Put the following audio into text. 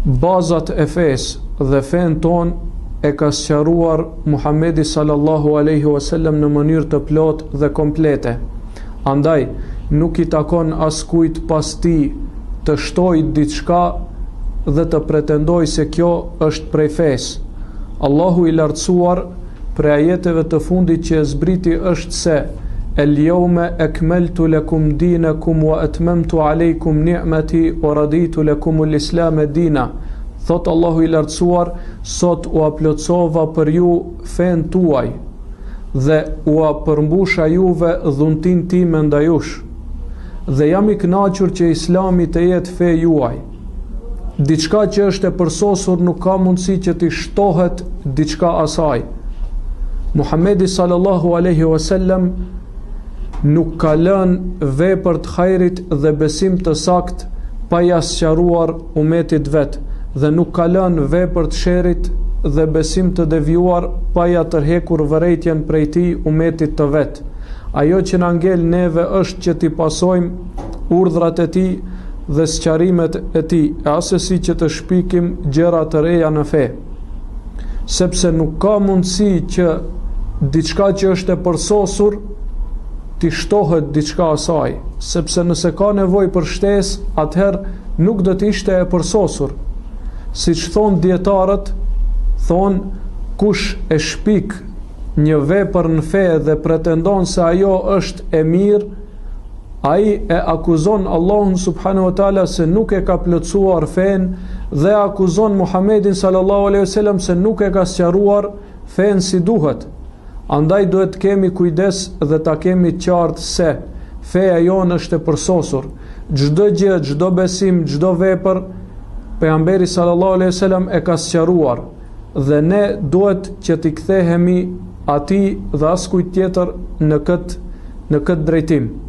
bazat e fesë dhe fen ton e ka sqaruar Muhamedi sallallahu alaihi wasallam në mënyrë të plotë dhe komplete. Andaj nuk i takon askujt pas tij të shtojë diçka dhe të pretendoj se kjo është prej fesë. Allahu i lartësuar për ajeteve të fundit që e zbriti është se El-yawma akmaltu lakum dinakum wa atmamtu alaykum ni'mati wa raditu lakum al-islam dina. Thot Allahu i lartësuar, sot u aplotsova për ju fen tuaj dhe u përmbusha juve dhuntin time ndajush dhe jam i kënaqur që Islami të jetë fe juaj. Diçka që është e përsosur nuk ka mundësi që t'i shtohet diçka asaj. Muhamedi sallallahu alaihi wasallam nuk ka lënë vepër të hajrit dhe besim të sakt pa ia sqaruar umetit vet, dhe nuk ka lënë vepër të sherrit dhe besim të devijuar pa ia tërhekur vërejtjen prej tij umetit të vet. Ajo që na ngel neve është që t'i pasojmë urdhrat e tij dhe sqarimet e tij, asesi që të shpikim gjëra të reja në fe. Sepse nuk ka mundësi që diçka që është e përsosur t'i shtohet diçka asaj, sepse nëse ka nevojë për shtesë, atëherë nuk do të ishte e përsosur. Siç thon dietarët, thon kush e shpik një vepër në fe dhe pretendon se ajo është e mirë, ai e akuzon Allahun subhanahu wa taala se nuk e ka plotësuar fen dhe akuzon Muhammedin sallallahu alaihi wasallam se nuk e ka sqaruar fen si duhet. Andaj duhet kemi kujdes dhe ta kemi qartë se feja jonë është e përsosur. Çdo gjë, çdo besim, çdo vepër pejgamberi sallallahu alaihi wasallam e ka sqaruar dhe ne duhet që t'i kthehemi atij dhe askujt tjetër në këtë drejtim.